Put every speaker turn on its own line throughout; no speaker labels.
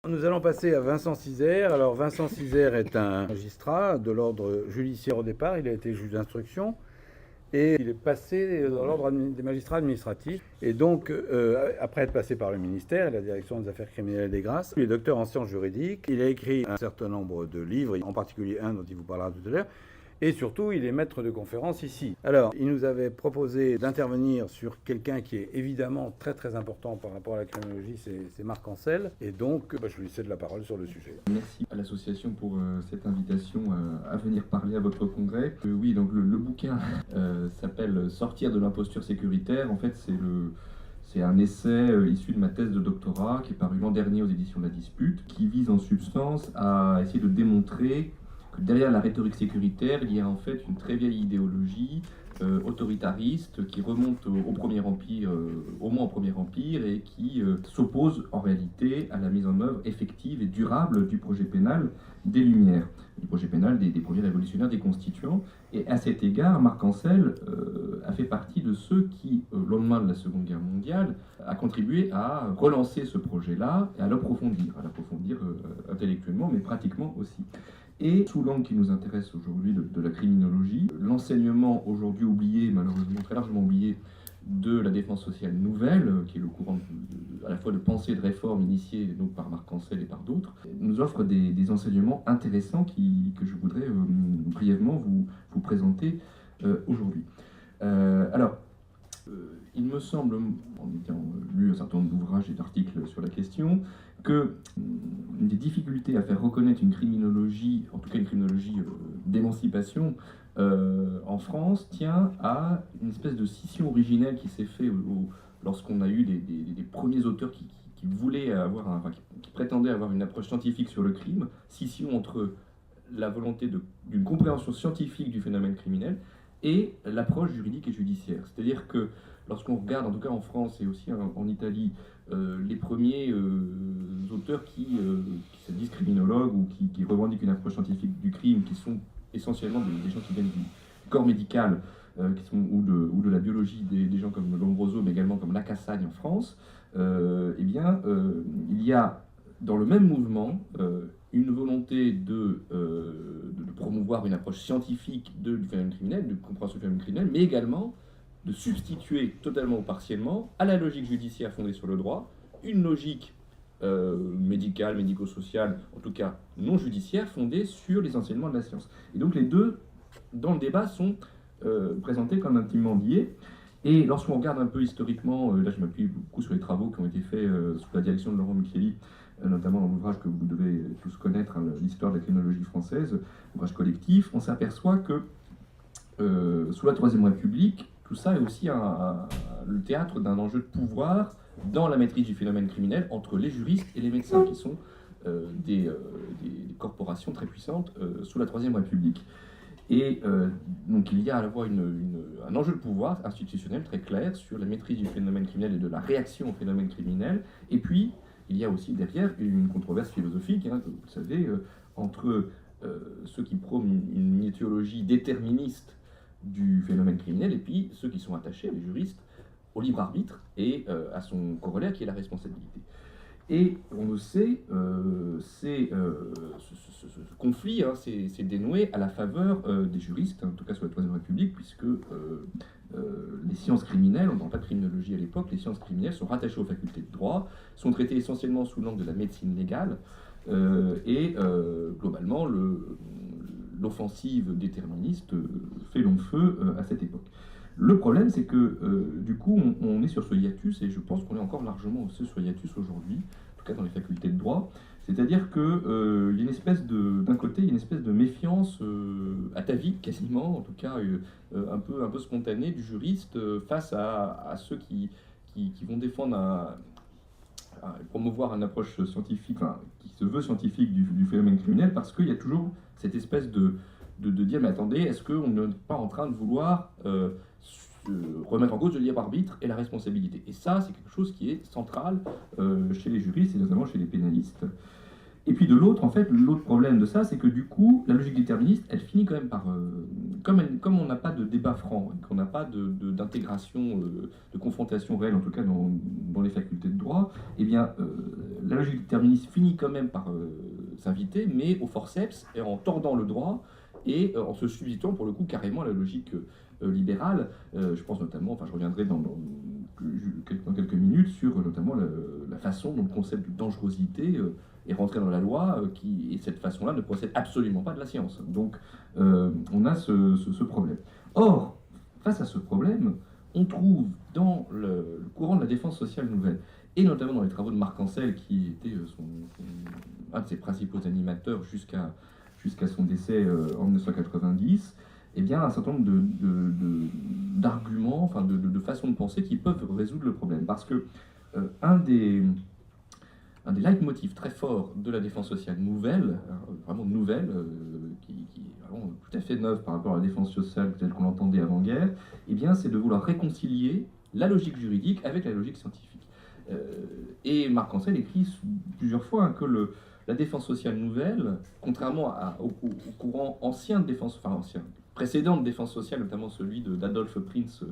Nous allons passer à Vincent Cizère. Alors Vincent Cizère est un magistrat de l'ordre judiciaire au départ, il a été juge d'instruction et il est passé dans l'ordre des magistrats administratifs. Et donc, après être passé par le ministère et la direction des affaires criminelles et des grâces, il est docteur en sciences juridiques. Il a écrit un certain nombre de livres, en particulier un dont il vous parlera tout à l'heure. Et surtout, il est maître de conférence ici. Alors, il nous avait proposé d'intervenir sur quelqu'un qui est évidemment très très important par rapport à la criminologie, c'est Marc Ancel. Et donc, je lui cède la parole sur le sujet.
Merci à l'association pour cette invitation à venir parler à votre congrès. Oui, donc le bouquin s'appelle « Sortir de l'imposture sécuritaire ». En fait, c'est un essai issu de ma thèse de doctorat qui est paru l'an dernier aux éditions de la Dispute, qui vise en substance à essayer de démontrer que derrière la rhétorique sécuritaire, il y a en fait une très vieille idéologie autoritariste qui remonte au Premier Empire, au moins au Premier Empire, et qui s'oppose en réalité à la mise en œuvre effective et durable du projet pénal des Lumières, du projet pénal des premiers révolutionnaires, des constituants. Et à cet égard, Marc Ancel a fait partie de ceux qui, au lendemain de la Seconde Guerre mondiale, a contribué à relancer ce projet-là et à l'approfondir intellectuellement, mais pratiquement aussi. Et sous l'angle qui nous intéresse aujourd'hui de la criminologie, l'enseignement aujourd'hui oublié, malheureusement très largement oublié, de la défense sociale nouvelle, qui est le courant à la fois de pensée et de réforme initié donc par Marc Ancel et par d'autres, nous offre des enseignements intéressants que je voudrais brièvement vous présenter aujourd'hui. Il me semble, en ayant lu un certain nombre d'ouvrages et d'articles sur la question, que une des difficultés à faire reconnaître une criminologie, en tout cas une criminologie d'émancipation en France, tient à une espèce de scission originelle qui s'est faite lorsqu'on a eu des premiers auteurs qui voulaient avoir, qui prétendaient avoir une approche scientifique sur le crime, scission entre la volonté d'une compréhension scientifique du phénomène criminel et l'approche juridique et judiciaire. C'est-à-dire que lorsqu'on regarde, en tout cas en France et aussi en Italie, les premiers auteurs qui se disent criminologues ou qui revendiquent une approche scientifique du crime, qui sont essentiellement des gens qui viennent du corps médical ou de la biologie, des gens comme Lombroso, mais également comme Lacassagne en France, il y a dans le même mouvement une volonté de promouvoir une approche scientifique du phénomène criminel, de compréhension du phénomène criminel, mais également de substituer totalement ou partiellement à la logique judiciaire fondée sur le droit, une logique médicale, médico-sociale, en tout cas non judiciaire, fondée sur les enseignements de la science. Et donc les deux, dans le débat, sont présentés comme intimement liés. Et lorsqu'on regarde un peu historiquement, là je m'appuie beaucoup sur les travaux qui ont été faits sous la direction de Laurent Micheli, notamment dans l'ouvrage que vous devez tous connaître, l'histoire de la criminologie française, ouvrage collectif, on s'aperçoit que sous la Troisième République, tout ça est aussi le théâtre d'un enjeu de pouvoir dans la maîtrise du phénomène criminel entre les juristes et les médecins, qui sont des corporations très puissantes sous la Troisième République. Et donc il y a à la fois un enjeu de pouvoir institutionnel très clair sur la maîtrise du phénomène criminel et de la réaction au phénomène criminel, et puis il y a aussi derrière une controverse philosophique, vous le savez, entre ceux qui prônent une étiologie déterministe du phénomène criminel et puis ceux qui sont attachés, les juristes, au libre arbitre et à son corollaire qui est la responsabilité. Et on le sait, ce conflit s'est dénoué à la faveur des juristes, en tout cas sous la Troisième République, puisque les sciences criminelles, on ne parle pas de criminologie à l'époque, les sciences criminelles sont rattachées aux facultés de droit, sont traitées essentiellement sous l'angle de la médecine légale, et globalement, l'offensive déterministe fait long feu à cette époque. Le problème, c'est que du coup, on est sur ce hiatus, et je pense qu'on est encore largement aussi sur ce hiatus aujourd'hui, en tout cas dans les facultés de droit. C'est-à-dire qu'il y a une espèce d'un côté, il y a une espèce de méfiance atavique quasiment, en tout cas un peu spontanée du juriste face à ceux qui vont défendre promouvoir une approche scientifique, qui se veut scientifique du phénomène criminel, parce qu'il y a toujours cette espèce de dire, mais attendez, est-ce qu'on n'est pas en train de vouloir remettre en cause le libre arbitre et la responsabilité? Et ça, c'est quelque chose qui est central chez les juristes et notamment chez les pénalistes. Et puis de l'autre, en fait, l'autre problème de ça, c'est que du coup, la logique déterministe, elle finit quand même par... comme on n'a pas de débat franc, et qu'on n'a pas d'intégration, de confrontation réelle, en tout cas dans les facultés de droit, eh bien, la logique déterministe finit quand même par s'inviter, mais au forceps, et en tordant le droit, et en se substituant pour le coup carrément à la logique libérale. Je pense notamment, enfin je reviendrai dans quelques minutes sur notamment la façon dont le concept de dangerosité est rentré dans la loi, et cette façon-là ne procède absolument pas de la science. Donc on a ce problème. Or, face à ce problème, on trouve dans le courant de la défense sociale nouvelle, et notamment dans les travaux de Marc Ancel, qui était un de ses principaux animateurs jusqu'à son décès en 1990, eh bien, un certain nombre d'arguments, enfin de façons de penser qui peuvent résoudre le problème. Parce que un des leitmotifs très forts de la défense sociale nouvelle, vraiment nouvelle, qui est vraiment tout à fait neuve par rapport à la défense sociale telle qu'on l'entendait avant-guerre, eh bien, c'est de vouloir réconcilier la logique juridique avec la logique scientifique. Et Marc Ancel écrit plusieurs fois que la défense sociale nouvelle, contrairement au courant ancien de défense, enfin ancien, précédent de défense sociale, notamment celui d'Adolphe Prince,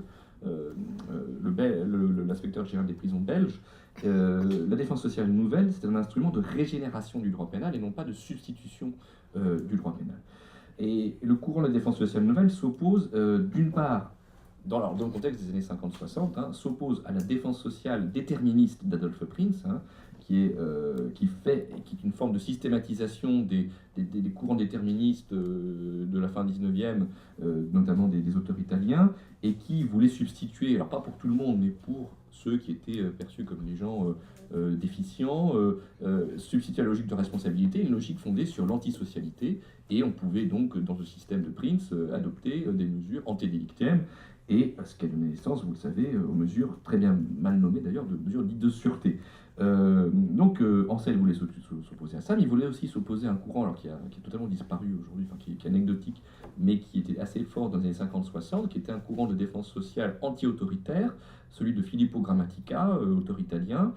l'inspecteur général des prisons belges, la défense sociale nouvelle, c'est un instrument de régénération du droit pénal et non pas de substitution du droit pénal. Et le courant de la défense sociale nouvelle s'oppose d'une part, dans le contexte des années 50-60, s'oppose à la défense sociale déterministe d'Adolphe Prince, qui est une forme de systématisation des courants déterministes de la fin 19e, notamment des auteurs italiens, et qui voulait substituer, alors pas pour tout le monde, mais pour ceux qui étaient perçus comme des gens déficients, substituer à la logique de responsabilité, une logique fondée sur l'antisocialité, et on pouvait donc, dans ce système de Prince, adopter des mesures antidélictiennes, et ce qui a donné naissance, vous le savez, aux mesures, très bien mal nommées d'ailleurs, de mesures dites de sûreté. Donc Ancel voulait s'opposer à ça, mais il voulait aussi s'opposer à un courant alors, qui a totalement disparu aujourd'hui, enfin, qui est anecdotique, mais qui était assez fort dans les années 50-60, qui était un courant de défense sociale anti-autoritaire, celui de Filippo Grammatica, auteur italien,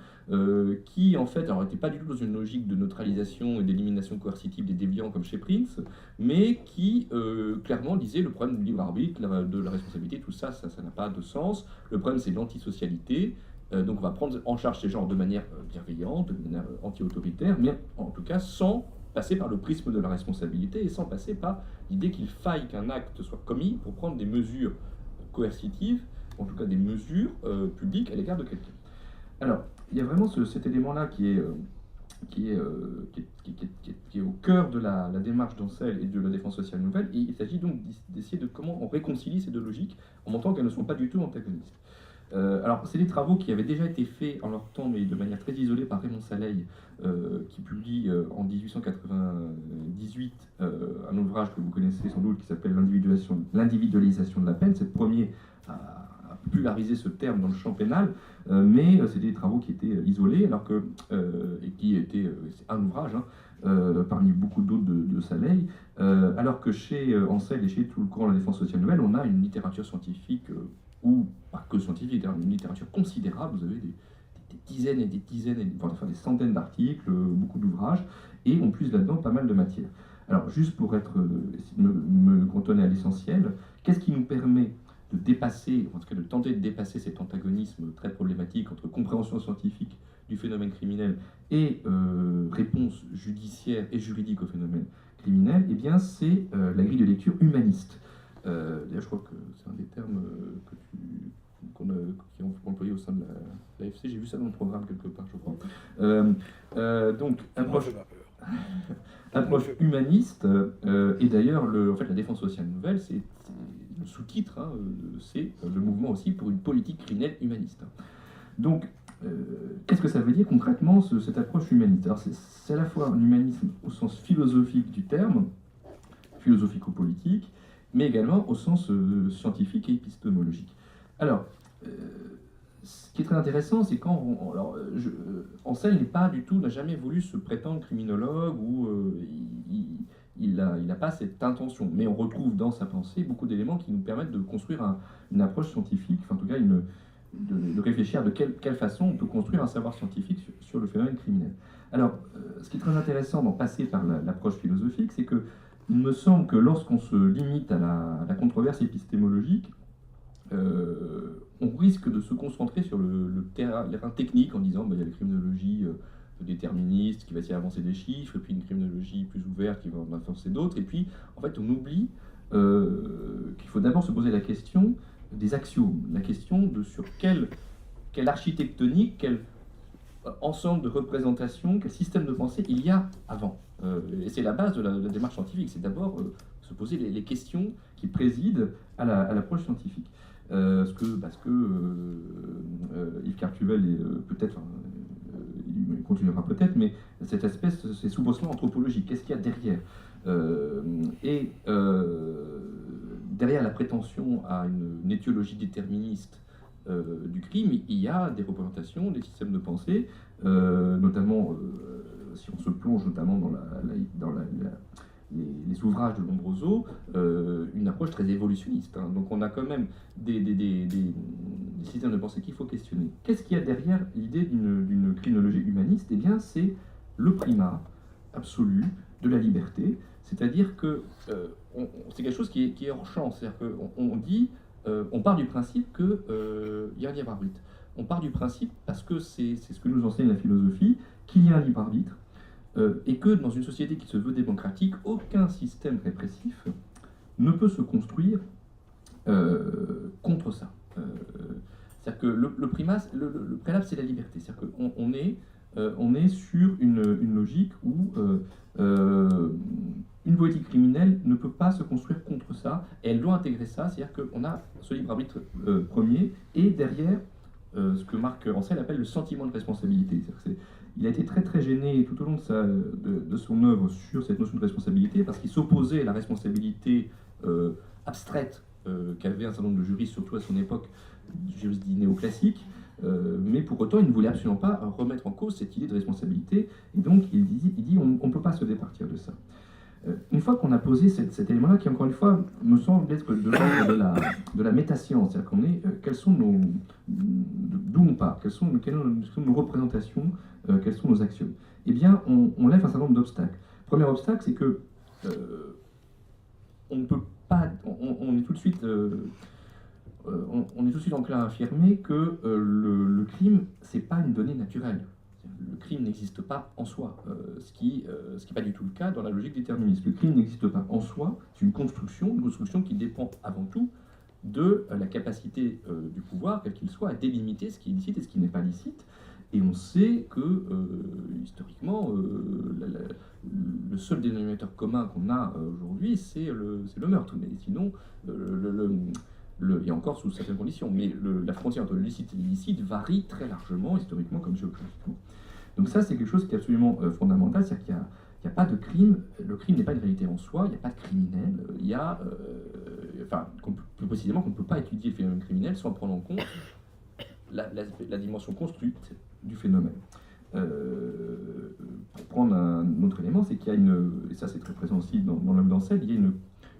qui en fait n'était pas du tout dans une logique de neutralisation et d'élimination coercitive des déviants comme chez Prince, mais qui clairement disait le problème du libre arbitre, de la responsabilité, tout ça, ça n'a pas de sens. Le problème c'est l'antisocialité. Donc on va prendre en charge ces genres de manière bienveillante, de manière anti-autoritaire, mais en tout cas sans passer par le prisme de la responsabilité et sans passer par l'idée qu'il faille qu'un acte soit commis pour prendre des mesures coercitives, en tout cas des mesures publiques à l'égard de quelqu'un. Alors, il y a vraiment cet élément-là qui est au cœur de la démarche d'Ancel et de la défense sociale nouvelle, et il s'agit donc d'essayer de comment on réconcilie ces deux logiques en montrant qu'elles ne sont pas du tout antagonistes. Alors, c'est des travaux qui avaient déjà été faits en leur temps, mais de manière très isolée par Raymond Saleil, qui publie en 1898 un ouvrage que vous connaissez sans doute qui s'appelle L'individualisation de la peine. C'est le premier à populariser ce terme dans le champ pénal, mais c'est des travaux qui étaient isolés, alors que, et qui étaient, c'est un ouvrage, parmi beaucoup d'autres de Saleil, alors que chez Ancel et chez tout le courant de la défense sociale nouvelle, on a une littérature scientifique ou pas que scientifique, une littérature considérable. Vous avez des dizaines et des dizaines, enfin des centaines d'articles, beaucoup d'ouvrages, et on puise là-dedans pas mal de matière. Alors, juste pour me cantonner à l'essentiel, qu'est-ce qui nous permet de dépasser, en tout cas de tenter de dépasser cet antagonisme très problématique entre compréhension scientifique du phénomène criminel et réponse judiciaire et juridique au phénomène criminel? Eh bien, c'est la grille de lecture humaniste. D'ailleurs, je crois que c'est un des termes qui ont employé au sein de l'AFC. J'ai vu ça dans le programme quelque part, je crois. Donc, approche humaniste. Et d'ailleurs, en fait, la défense sociale nouvelle, c'est le sous-titre, c'est le mouvement aussi pour une politique criminelle humaniste. Donc, qu'est-ce que ça veut dire concrètement, cette approche humaniste? Alors, c'est à la fois un humanisme au sens philosophique du terme, philosophico-politique, mais également au sens scientifique et épistémologique. Alors, ce qui est très intéressant, c'est quand Ancel n'a jamais voulu se prétendre criminologue, ou il n'a pas cette intention. Mais on retrouve dans sa pensée beaucoup d'éléments qui nous permettent de construire une approche scientifique, enfin en tout cas de réfléchir de quelle façon on peut construire un savoir scientifique sur le phénomène criminel. Alors, ce qui est très intéressant d'en passer par l'approche philosophique, c'est que il me semble que lorsqu'on se limite à la controverse épistémologique, on risque de se concentrer sur le terrain technique en disant il y a la criminologie déterministe qui va essayer d'avancer des chiffres, et puis une criminologie plus ouverte qui va en avancer d'autres, et puis en fait on oublie qu'il faut d'abord se poser la question des axiomes, la question de sur quelle architectonique, quel ensemble de représentations, quel système de pensée il y a avant. Et c'est la base de la démarche scientifique, c'est d'abord se poser les questions qui président à l'approche scientifique. Parce que Yves Cartuvel est peut-être, il continuera peut-être, mais cette espèce, c'est soubresaut anthropologique. Qu'est-ce qu'il y a derrière derrière la prétention à une étiologie déterministe du crime, il y a des représentations, des systèmes de pensée, notamment, si on se plonge notamment dans les ouvrages de Lombroso, une approche très évolutionniste. Hein. Donc on a quand même des systèmes de pensée qu'il faut questionner. Qu'est-ce qu'il y a derrière l'idée d'une criminologie humaniste? Eh bien, c'est le primat absolu de la liberté, c'est-à-dire que c'est quelque chose qui est hors champ, c'est-à-dire qu'on dit, on part du principe qu'il y a un libre arbitre. On part du principe, parce que c'est ce que nous enseigne la philosophie, qu'il y a un libre arbitre, et que dans une société qui se veut démocratique, aucun système répressif ne peut se construire contre ça. C'est-à-dire que le primat, le préalable, c'est la liberté. C'est-à-dire qu'on est sur une logique où une politique criminelle ne peut pas se construire contre ça, et elle doit intégrer ça, c'est-à-dire qu'on a ce libre arbitre premier, et derrière, ce que Marc Ancel appelle le sentiment de responsabilité. Il a été très très gêné tout au long de son œuvre sur cette notion de responsabilité, parce qu'il s'opposait à la responsabilité abstraite qu'avaient un certain nombre de juristes, surtout à son époque, juristes dits néoclassiques, mais pour autant il ne voulait absolument pas remettre en cause cette idée de responsabilité, et donc il dit on ne peut pas se départir de ça. Une fois qu'on a posé cet élément-là, qui encore une fois me semble être de l'ordre de la métascience, c'est-à-dire qu'on est, quels sont d'où on part, quelles sont nos représentations, quels sont nos actions, eh bien on lève un certain nombre d'obstacles. Premier obstacle, c'est que on ne peut pas, on est tout de suite enclin à affirmer que le crime, c'est pas une donnée naturelle. Le crime n'existe pas en soi, ce qui n'est pas du tout le cas dans la logique déterministe. Le crime n'existe pas en soi, c'est une construction qui dépend avant tout de la capacité du pouvoir, quel qu'il soit, à délimiter ce qui est licite et ce qui n'est pas licite. Et on sait que, historiquement, le seul dénominateur commun qu'on a aujourd'hui, c'est le meurtre. Mais sinon, et encore sous certaines conditions, mais la frontière entre le licite et l'illicite varie très largement, historiquement comme géographiquement. Donc ça, c'est quelque chose qui est absolument fondamental, c'est-à-dire qu'il n'y a pas de crime, le crime n'est pas une réalité en soi, il n'y a pas de criminel, il y a, plus précisément qu'on ne peut pas étudier le phénomène criminel sans prendre en compte la dimension construite du phénomène. Pour prendre un autre élément, c'est qu'il y a et ça c'est très présent aussi dans l'œuvre d'Ancel, il y a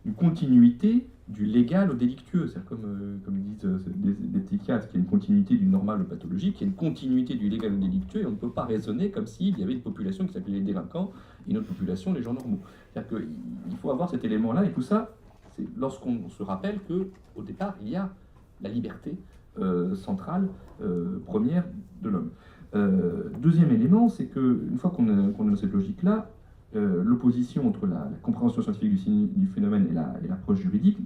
une continuité du légal au délictueux. C'est-à-dire comme disent des psychiatres, qu'il y a une continuité du normal au pathologique, qu'il y a une continuité du légal au délictueux, et on ne peut pas raisonner comme s'il y avait une population qui s'appelait les délinquants et une autre population, les gens normaux. C'est-à-dire qu'il faut avoir cet élément-là, et tout ça, c'est lorsqu'on se rappelle qu'au départ, il y a la liberté centrale, première de l'homme. Deuxième élément, c'est qu'une fois qu'on est dans cette logique-là, l'opposition entre la compréhension scientifique du phénomène et l'approche juridique,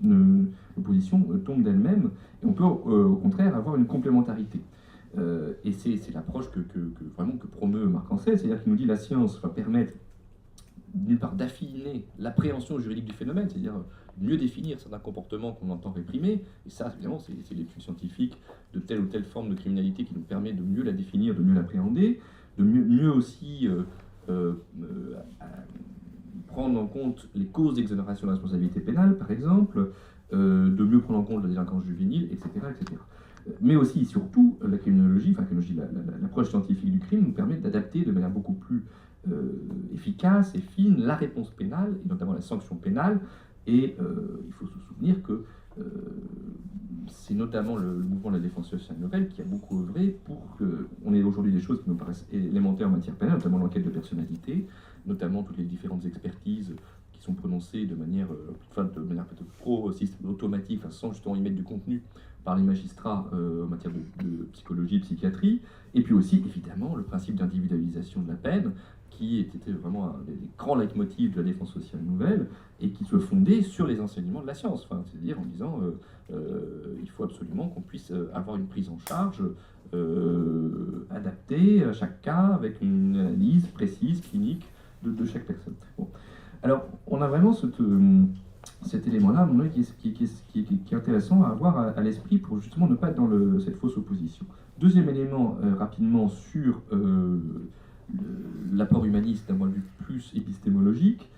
l'opposition tombe d'elle-même, et on peut au contraire avoir une complémentarité. Et c'est l'approche que promeut Marc Ancel, c'est-à-dire qu'il nous dit que la science va permettre d'une part d'affiner l'appréhension juridique du phénomène, c'est-à-dire mieux définir certains comportements qu'on entend réprimer, et ça évidemment c'est l'étude scientifique de telle ou telle forme de criminalité qui nous permet de mieux la définir, de mieux l'appréhender, de mieux aussi prendre en compte les causes d'exonération de responsabilité pénale, par exemple, de mieux prendre en compte la délinquance juvénile, etc. etc. Mais aussi et surtout, la criminologie, l'approche scientifique du crime nous permet d'adapter de manière beaucoup plus efficace et fine la réponse pénale, et notamment la sanction pénale. Et il faut se souvenir que c'est notamment le mouvement de la défense sociale nouvelle qui a beaucoup œuvré pour qu'on ait aujourd'hui des choses qui nous paraissent élémentaires en matière pénale, notamment l'enquête de personnalité, notamment toutes les différentes expertises qui sont prononcées de manière peut-être trop automatique, sans justement y mettre du contenu par les magistrats en matière de psychologie, de psychiatrie, et puis aussi évidemment le principe d'individualisation de la peine, qui était vraiment un des grands leitmotifs de la défense sociale nouvelle et qui se fondait sur les enseignements de la science, c'est-à-dire en disant il faut absolument qu'on puisse avoir une prise en charge adaptée à chaque cas, avec une analyse précise, clinique de chaque personne. Bon. Alors, on a vraiment cet élément-là, à mon avis, qui est intéressant à avoir à l'esprit pour justement ne pas être dans cette fausse opposition. Deuxième élément, rapidement, sur l'apport humaniste d'un point de vue plus épistémologique,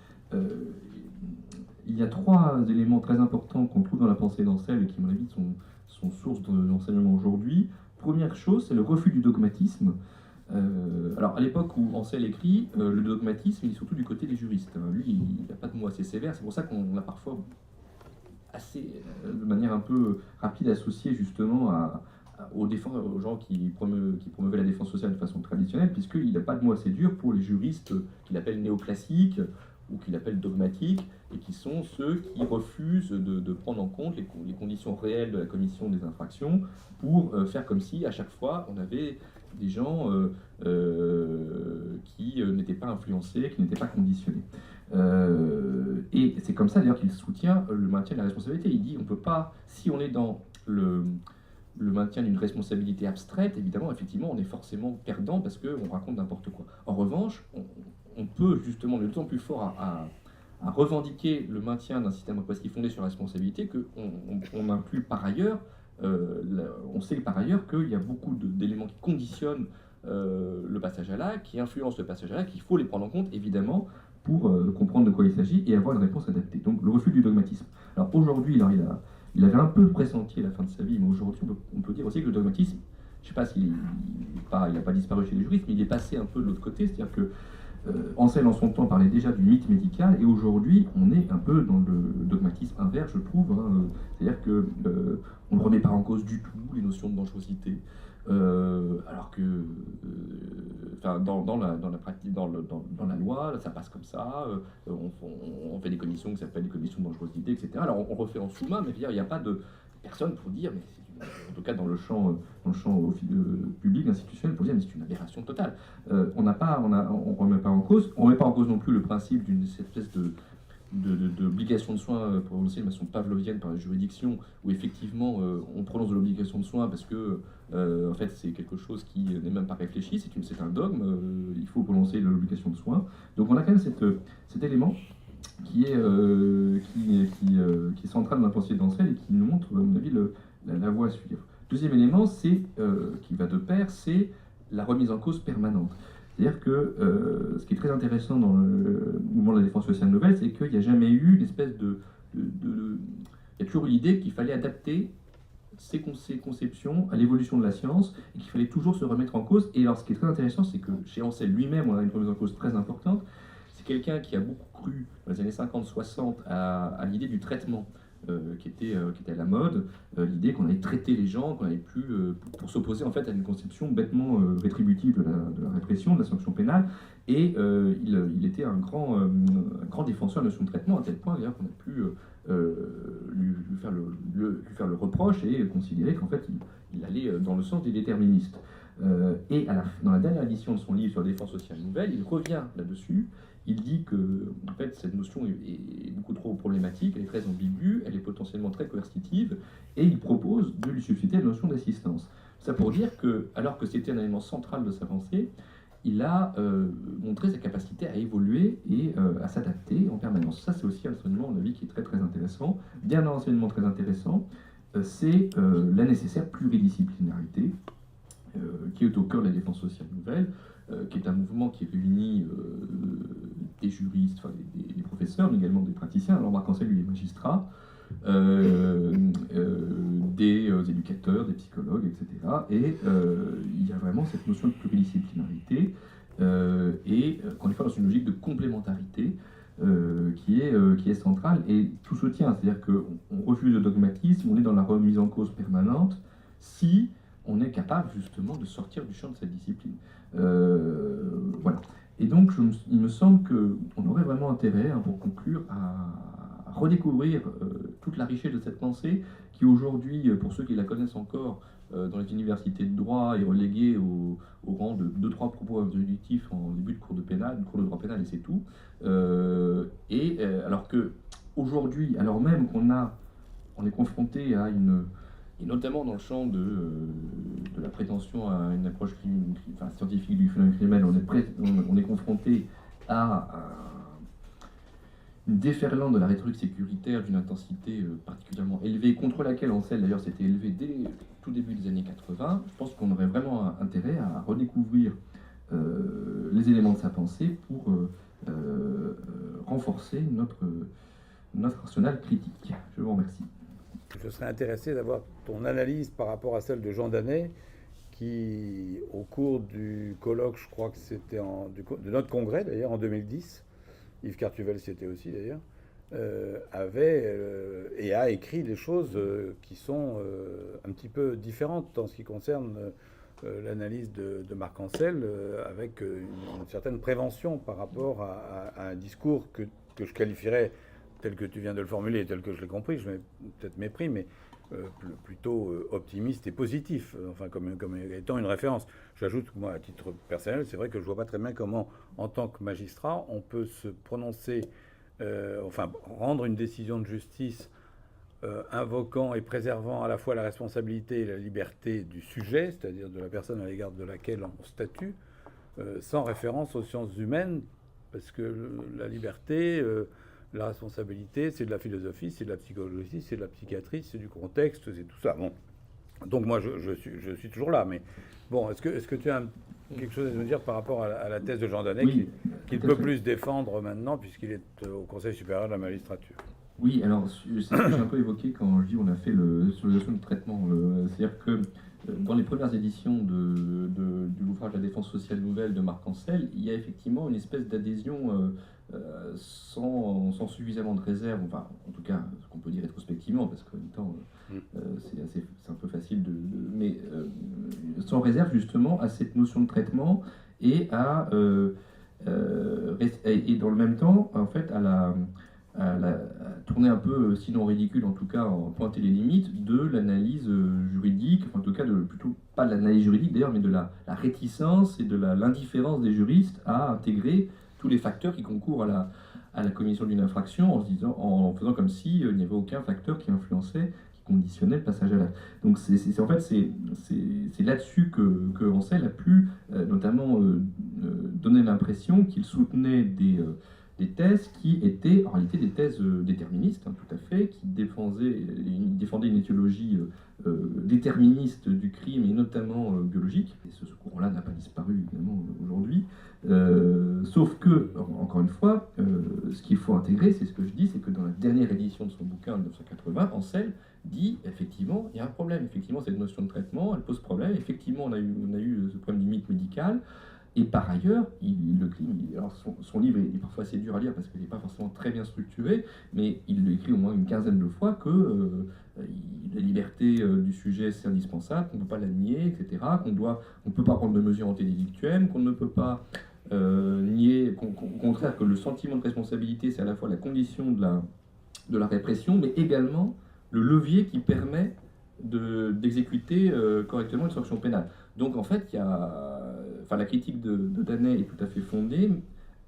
il y a trois éléments très importants qu'on trouve dans la pensée d'Ancel et qui, à mon avis, sont source d'enseignement aujourd'hui. Première chose, c'est le refus du dogmatisme. Alors, à l'époque où Ancel écrit, le dogmatisme, il est surtout du côté des juristes. Lui, il n'a pas de mots assez sévères. C'est pour ça qu'on l'a parfois de manière un peu rapide associé justement aux gens qui promeuvaient la défense sociale de façon traditionnelle, puisqu'il n'a pas de mots assez durs pour les juristes qu'il appelle néoclassiques ou qu'il appelle dogmatiques, et qui sont ceux qui refusent de prendre en compte les conditions réelles de la commission des infractions pour faire comme si, à chaque fois, on avait des gens qui n'étaient pas influencés, qui n'étaient pas conditionnés. Et c'est comme ça, d'ailleurs, qu'il soutient le maintien de la responsabilité. Il dit, on ne peut pas, si on est dans le maintien d'une responsabilité abstraite, évidemment, effectivement, on est forcément perdant parce qu'on raconte n'importe quoi. En revanche, on peut justement, le temps plus fort à revendiquer le maintien d'un système répressif fondé sur la responsabilité qu'on inclut par ailleurs. On sait par ailleurs qu'il y a beaucoup d'éléments qui conditionnent le passage à l'acte, qui influencent le passage à l'acte, qu'il faut les prendre en compte, évidemment, pour comprendre de quoi il s'agit et avoir une réponse adaptée. Donc, le refus du dogmatisme. Alors, aujourd'hui, il avait un peu pressenti la fin de sa vie, mais aujourd'hui, on peut dire aussi que le dogmatisme, je ne sais pas s'il n'a pas disparu chez les juristes, mais il est passé un peu de l'autre côté, c'est-à-dire que Ancel, en son temps, parlait déjà du mythe médical, et aujourd'hui, on est un peu dans le dogmatisme inverse, je trouve. C'est-à-dire qu'on ne remet pas en cause du tout les notions de dangerosité, alors que dans la pratique, dans la loi, ça passe comme ça. On fait des commissions qui s'appellent des commissions de dangerosité, etc. Alors on refait en sous-main, mais il n'y a pas de personne pour dire, mais en tout cas dans le champ public, institutionnel, pour dire mais c'est une aberration totale. On remet pas en cause non plus le principe d'une espèce d'obligation de soins prononcée de façon pavlovienne par la juridiction, où effectivement on prononce de l'obligation de soins parce que en fait c'est quelque chose qui n'est même pas réfléchi, c'est un dogme, il faut prononcer l'obligation de soins. Donc on a quand même cet élément qui est central dans la pensée d'Ancel et qui nous montre, à mon avis, la voie à suivre. Deuxième élément, qui va de pair, c'est la remise en cause permanente. C'est-à-dire que ce qui est très intéressant dans le mouvement de la défense sociale nouvelle, c'est qu'il n'y a jamais eu une espèce il y a toujours eu l'idée qu'il fallait adapter ces conceptions à l'évolution de la science et qu'il fallait toujours se remettre en cause. Et alors, ce qui est très intéressant, c'est que chez Ancel lui-même, on a une remise en cause très importante. C'est quelqu'un qui a beaucoup cru, dans les années 50-60, à l'idée du traitement. Qui était à la mode, l'idée qu'on allait traiter les gens, qu'on allait plus pour s'opposer en fait à une conception bêtement rétributive de la répression, de la sanction pénale, et il était un grand défenseur de la notion de traitement, à tel point d'ailleurs qu'on a pu lui faire le reproche et considérer qu'en fait il allait dans le sens des déterministes. Et dans la dernière édition de son livre sur la défense sociale nouvelle, il revient là-dessus. Il dit que en fait, cette notion est beaucoup trop problématique, elle est très ambiguë, elle est potentiellement très coercitive, et il propose de lui substituer la notion d'assistance. Ça pour dire que, alors que c'était un élément central de sa pensée, il a montré sa capacité à évoluer et à s'adapter en permanence. Ça, c'est aussi un enseignement, à mon avis, qui est très très intéressant. Bien un enseignement très intéressant, c'est la nécessaire pluridisciplinarité, qui est au cœur de la défense sociale nouvelle, qui est un mouvement qui réunit des juristes, enfin, des professeurs, mais également des praticiens. Alors Marc Ancel, lui, est magistrat, des éducateurs, des psychologues, etc. Et il y a vraiment cette notion de pluridisciplinarité, et encore une fois dans une logique de complémentarité. qui est centrale, et tout se tient, c'est-à-dire qu'on refuse le dogmatisme, on est dans la remise en cause permanente, si on est capable justement de sortir du champ de cette discipline. Voilà. Et donc il me semble qu'on aurait vraiment intérêt, hein, pour conclure, à redécouvrir toute la richesse de cette pensée qui aujourd'hui, pour ceux qui la connaissent encore, dans les universités de droit, est reléguée au rang de 2-3 propos introductifs en début de cours de droit pénal, et c'est tout. Alors que aujourd'hui, alors même on est confronté à et notamment dans le champ de la prétention à une approche scientifique du phénomène criminel, on est confronté à une déferlante de la rhétorique sécuritaire d'une intensité particulièrement élevée, contre laquelle Ancel d'ailleurs s'était élevé dès tout début des années 80. Je pense qu'on aurait vraiment intérêt à redécouvrir les éléments de sa pensée pour renforcer notre arsenal critique. Je vous remercie.
Je serais intéressé d'avoir ton analyse par rapport à celle de Jean Danet, qui, au cours du colloque, je crois que c'était de notre congrès d'ailleurs en 2010, Yves Cartuvel s'y était aussi d'ailleurs, et a écrit des choses qui sont un petit peu différentes en ce qui concerne l'analyse de Marc Ancel, avec une certaine prévention par rapport à un discours que je qualifierais, tel que tu viens de le formuler, tel que je l'ai compris, je mets peut-être mépris, mais plutôt optimiste et positif, enfin comme étant une référence. J'ajoute que moi, à titre personnel, c'est vrai que je vois pas très bien comment, en tant que magistrat, on peut se prononcer, rendre une décision de justice invoquant et préservant à la fois la responsabilité et la liberté du sujet, c'est-à-dire de la personne à l'égard de laquelle on statue, sans référence aux sciences humaines, parce que la liberté... la responsabilité, c'est de la philosophie, c'est de la psychologie, c'est de la psychiatrie, c'est du contexte, c'est tout ça. Bon. Donc moi, je suis toujours là. Mais bon, est-ce que tu as quelque chose à nous dire par rapport à la thèse de Jean Danet,
oui,
qu'il peut plus défendre maintenant, puisqu'il est au Conseil supérieur de la magistrature?
Oui, alors c'est ce que j'ai un peu évoqué quand je dis on a fait sur les notions de traitement. C'est-à-dire que dans les premières éditions de l'ouvrage La défense sociale nouvelle de Marc Ancel, il y a effectivement une espèce d'adhésion sans suffisamment de réserve, enfin en tout cas ce qu'on peut dire rétrospectivement, parce qu'en même temps c'est un peu facile mais sans réserve justement à cette notion de traitement et et dans le même temps en fait à tourner un peu, sinon ridicule, en tout cas en pointer les limites de l'analyse juridique, enfin, en tout cas plutôt pas de l'analyse juridique d'ailleurs, mais de la réticence et de l'indifférence des juristes à intégrer tous les facteurs qui concourent à la commission d'une infraction, en faisant comme si il n'y avait aucun facteur qui influençait, qui conditionnait le passage à l'acte. Donc en fait c'est là-dessus que Ancel a pu notamment donner l'impression qu'il soutenait des thèses qui étaient en réalité des thèses déterministes, hein, tout à fait, qui défendaient une étiologie déterministe du crime, et notamment biologique. Et ce courant-là n'a pas disparu, évidemment, aujourd'hui. Sauf que, encore une fois, ce qu'il faut intégrer, c'est ce que je dis, c'est que dans la dernière édition de son bouquin de 1980, Ancel dit, effectivement, il y a un problème. Effectivement, cette notion de traitement, elle pose problème. Effectivement, on a eu ce problème du mythe médical. Et par ailleurs, son livre est parfois assez dur à lire parce qu'il n'est pas forcément très bien structuré, mais il l'écrit au moins une quinzaine de fois que la liberté du sujet c'est indispensable, qu'on ne peut pas la nier, etc., qu'on ne peut pas prendre de mesures antidélictuelles, qu'on ne peut pas nier, au contraire que le sentiment de responsabilité c'est à la fois la condition de la répression, mais également le levier qui permet d'exécuter correctement une sanction pénale. Donc en fait, la critique de Danet est tout à fait fondée,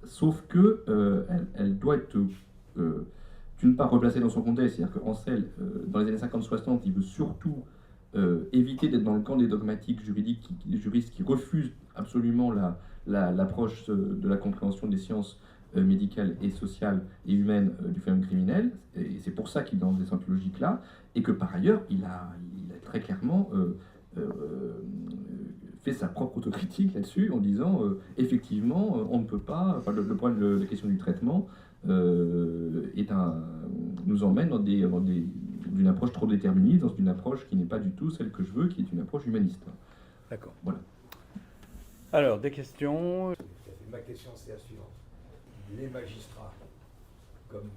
sauf que elle doit être d'une part replacée dans son contexte, c'est-à-dire qu'Ancel, dans les années 50-60, il veut surtout éviter d'être dans le camp des dogmatiques juridiques, des juristes qui refusent absolument l'approche de la compréhension des sciences médicales et sociales et humaines du phénomène criminel, et c'est pour ça qu'il est dans cette logique-là, et que par ailleurs, il a très clairement fait sa propre autocritique là-dessus en disant effectivement on ne peut pas, enfin, le problème de la question du traitement nous emmène dans d'une approche trop déterministe, dans une approche qui n'est pas du tout celle que je veux, qui est une approche humaniste.
D'accord.
Voilà.
Alors, des questions?
Ma question c'est la suivante. Les magistrats comme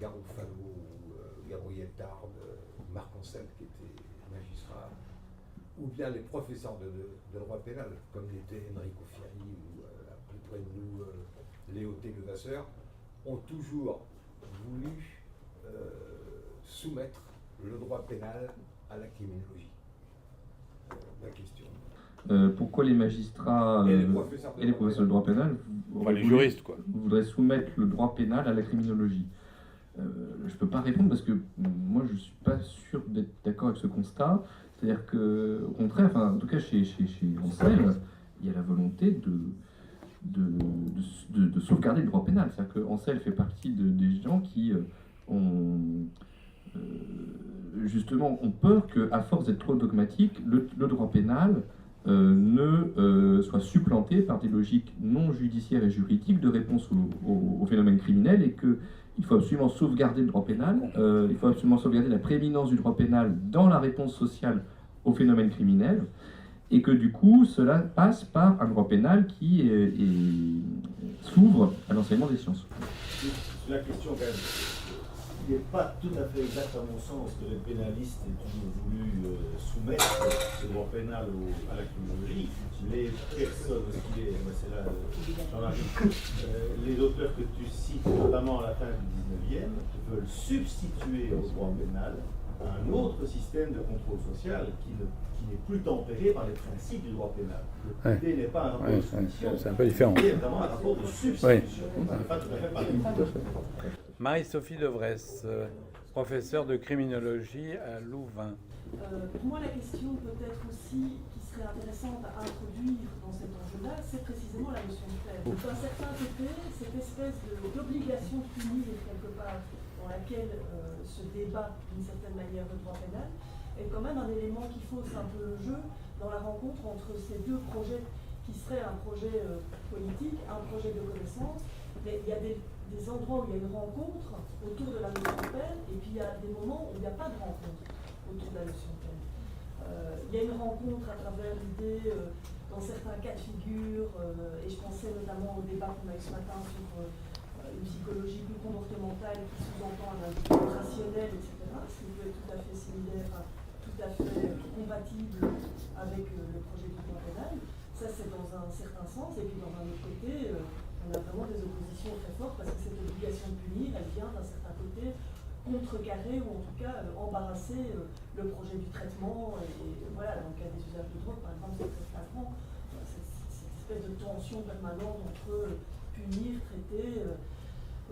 Garofalo ou Gabriel Tarbes, Marc Ancel qui était magistrat, ou bien les professeurs de droit pénal, comme l'était Enrico Ferri ou plus près de nous Léo Levasseur, ont toujours voulu soumettre le droit pénal à la criminologie. La question.
Pourquoi les magistrats
et
les professeurs de droit pénal
les juristes, quoi,
voudraient soumettre le droit pénal à la criminologie? Je ne peux pas répondre parce que moi je ne suis pas sûr d'être d'accord avec ce constat. C'est-à-dire qu'au contraire, enfin, en tout cas chez Ancel, il y a la volonté de sauvegarder le droit pénal. C'est-à-dire qu'Ancel fait partie des gens qui justement ont peur qu'à force d'être trop dogmatique, le droit pénal ne soit supplanté par des logiques non judiciaires et juridiques de réponse aux phénomènes criminels, et qu'il faut absolument sauvegarder le droit pénal, il faut absolument sauvegarder la prééminence du droit pénal dans la réponse sociale aux phénomènes criminels, et que du coup cela passe par un droit pénal qui s'ouvre à l'enseignement des sciences.
La question quand même, il n'est pas tout à fait exact à mon sens que les pénalistes aient toujours voulu soumettre le droit pénal à la criminologie. Les personnes, c'est là, les auteurs que tu cites, notamment à la fin du 19e, veulent substituer au droit pénal un autre système de contrôle social qui n'est plus tempéré par les principes du droit pénal. L'idée n'est pas un rapport de soumission,
c'est un peu différent.
c'est vraiment un rapport de substitution. C'est pas tout à fait pareil.
Marie-Sophie Devresse, professeure de criminologie à Louvain.
Pour moi, la question peut-être aussi qui serait intéressante à introduire dans cet enjeu-là, c'est précisément la notion de peine. D'un certain côté, cette espèce d'obligation de punir quelque part dans laquelle se débat d'une certaine manière le droit pénal est quand même un élément qui fausse un peu le jeu dans la rencontre entre ces deux projets qui seraient un projet politique, un projet de connaissance. Mais il y a des endroits où il y a une rencontre autour de la notion de peine, et puis il y a des moments où il n'y a pas de rencontre autour de la notion de peine. Il y a une rencontre à travers l'idée, dans certains cas de figure, et je pensais notamment au débat qu'on a eu ce matin sur une psychologie plus comportementale qui sous-entend un individu rationnel, etc., ce qui peut être tout à fait similaire, tout à fait compatible avec le projet du droit pénal. Ça, c'est dans un certain sens, et puis dans un autre côté, on a vraiment des oppositions très fortes parce que cette obligation de punir, elle vient d'un certain côté contrecarrer ou en tout cas embarrasser le projet du traitement. Et voilà, dans le cas des usages de drogue, par exemple, c'est très flagrant. Cette espèce de tension permanente entre punir, traiter.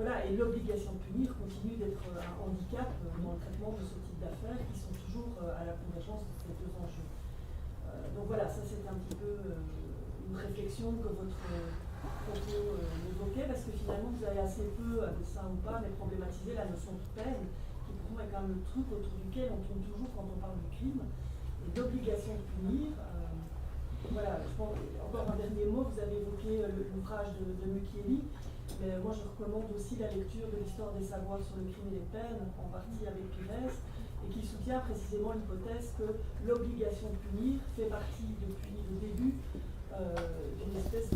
Voilà, et l'obligation de punir continue d'être un handicap dans le traitement de ce type d'affaires qui sont toujours à la convergence de ces deux enjeux. Donc voilà, ça c'est un petit peu une réflexion que votre propos évoquait, parce que finalement vous avez assez peu, à dessein ou pas, mais problématisé la notion de peine, qui pour moi est quand même le truc autour duquel on tourne toujours quand on parle du crime, et d'obligation de punir. Voilà, je pense, encore un dernier mot, vous avez évoqué l'ouvrage de Mukieli, mais moi je recommande aussi la lecture de l'histoire des savoirs sur le crime et les peines, en partie avec Pires, et qui soutient précisément l'hypothèse que l'obligation de punir fait partie depuis le début d'une espèce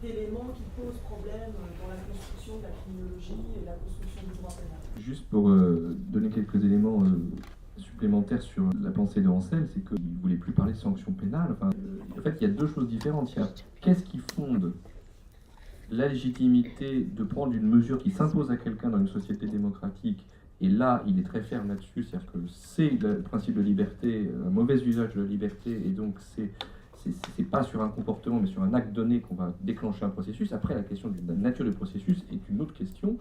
d'élément qui pose problème dans la construction de la criminologie et la construction du droit pénal.
Juste pour donner quelques éléments supplémentaires sur la pensée de Ancel, c'est qu'il ne voulait plus parler de sanctions pénales. Enfin, en fait, il y a deux choses différentes. Il y a qu'est-ce qui fonde la légitimité de prendre une mesure qui s'impose à quelqu'un dans une société démocratique, et là, il est très ferme là-dessus, c'est-à-dire que c'est le principe de liberté, un mauvais usage de la liberté, et donc c'est pas sur un comportement, mais sur un acte donné qu'on va déclencher un processus. Après, la question de la nature du processus est une autre question,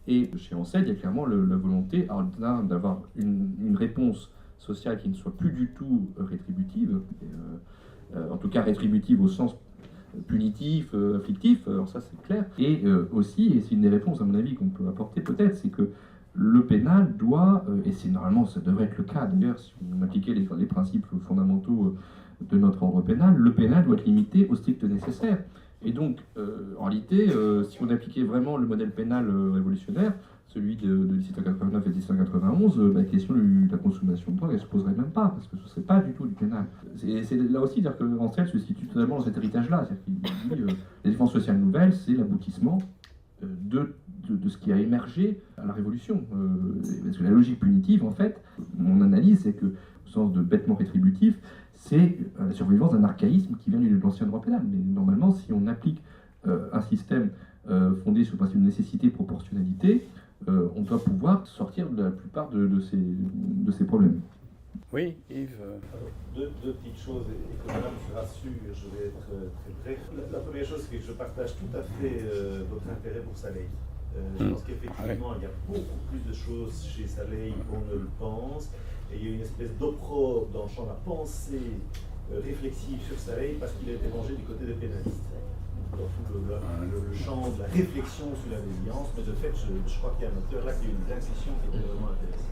et chez Ancel, il y a clairement la volonté d'avoir une réponse sociale qui ne soit plus du tout rétributive, en tout cas rétributive au sens punitif, afflictif, alors ça c'est clair. Et aussi, et c'est une des réponses à mon avis qu'on peut apporter peut-être, c'est que le pénal doit, et c'est normalement ça devrait être le cas d'ailleurs si on appliquait les principes fondamentaux de notre ordre pénal, le pénal doit être limité au strict nécessaire. Et donc, en réalité, si on appliquait vraiment le modèle pénal révolutionnaire, celui de 1789 et 1791, la question de la consommation de drogue, elle ne se poserait même pas, parce que ce ne serait pas du tout du pénal. C'est là aussi dire que Ancel se situe totalement dans cet héritage-là. C'est-à-dire qu'il dit la défense sociale nouvelle, c'est l'aboutissement de ce qui a émergé à la Révolution. Parce que la logique punitive, en fait, mon analyse, c'est que, au sens de bêtement rétributif, c'est la survivance d'un archaïsme qui vient de l'ancien droit pénal. Mais normalement, si on applique un système fondé sur le principe de nécessité et proportionnalité, on doit pouvoir sortir de la plupart de ces problèmes.
Oui, Yves.
Deux petites choses, et que madame se rassure, je vais être très bref. La première chose, c'est que je partage tout à fait votre intérêt pour Salehi. Je pense qu'effectivement, il y a beaucoup plus de choses chez Salehi qu'on ne le pense, et il y a une espèce d'opprobre dans le champ de la pensée réflexive sur Salehi parce qu'il a été rangé du côté des pénalistes. Dans tout le champ de la réflexion sur la déviance, mais de fait, je crois qu'il y a un auteur là qui a une discussion qui était vraiment intéressante.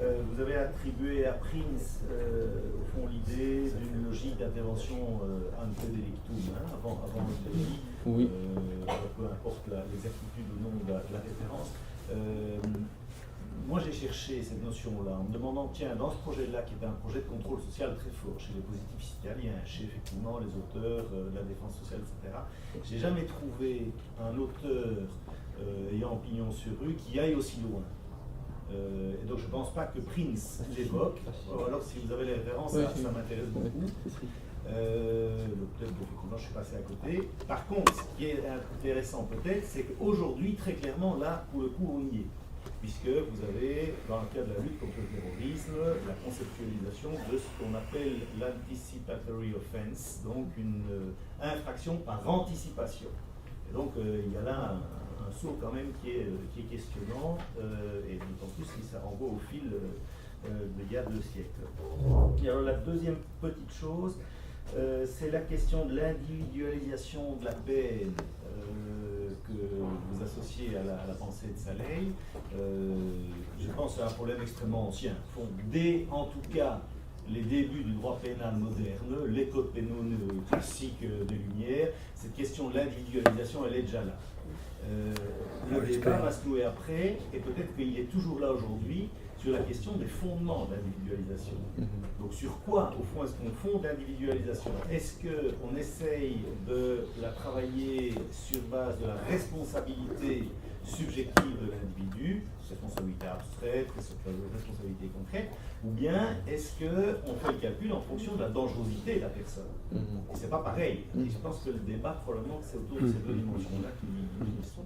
Vous avez attribué à Prince, au fond, l'idée d'une logique d'intervention ante delictum, avant le délit,
Oui.
peu importe l'exactitude ou non de la référence. Moi, j'ai cherché cette notion-là en me demandant, tiens, dans ce projet-là, qui est un projet de contrôle social très fort chez les positifs italiens, chez effectivement les auteurs de la défense sociale, etc., j'ai jamais trouvé un auteur ayant pignon sur rue qui aille aussi loin. Et donc je ne pense pas que Prince l'évoque. Alors si vous avez les références, ça m'intéresse beaucoup. Peut-être qu'effectivement je suis passé à côté. Par contre, ce qui est intéressant peut-être, c'est qu'aujourd'hui, très clairement, là, pour le coup, on y est. Puisque vous avez, dans le cadre de la lutte contre le terrorisme, la conceptualisation de ce qu'on appelle l'anticipatory offense, donc une infraction par anticipation. Et donc il y a là un saut quand même qui est questionnant, et d'autant plus si ça renvoie au fil d'il y a 2 siècles. Et alors la deuxième petite chose, c'est la question de l'individualisation de la peine que vous associez à la pensée de Salehi. Je pense que c'est un problème extrêmement ancien. Dès, en tout cas, les débuts du droit pénal moderne, les codes pénaux classiques des Lumières, cette question de l'individualisation, elle est déjà là. Le débat va se nouer après, et peut-être qu'il est toujours là aujourd'hui, sur la question des fondements de l'individualisation. Donc sur quoi, au fond, est-ce qu'on fonde l'individualisation? Est-ce qu'on essaye de la travailler sur base de la responsabilité subjective de l'individu, responsabilité abstraite, responsabilité concrète, ou bien est-ce qu'on fait le calcul en fonction de la dangerosité de la personne? Et c'est pas pareil. Et je pense que le débat, probablement, c'est autour de ces 2 dimensions-là qui sont.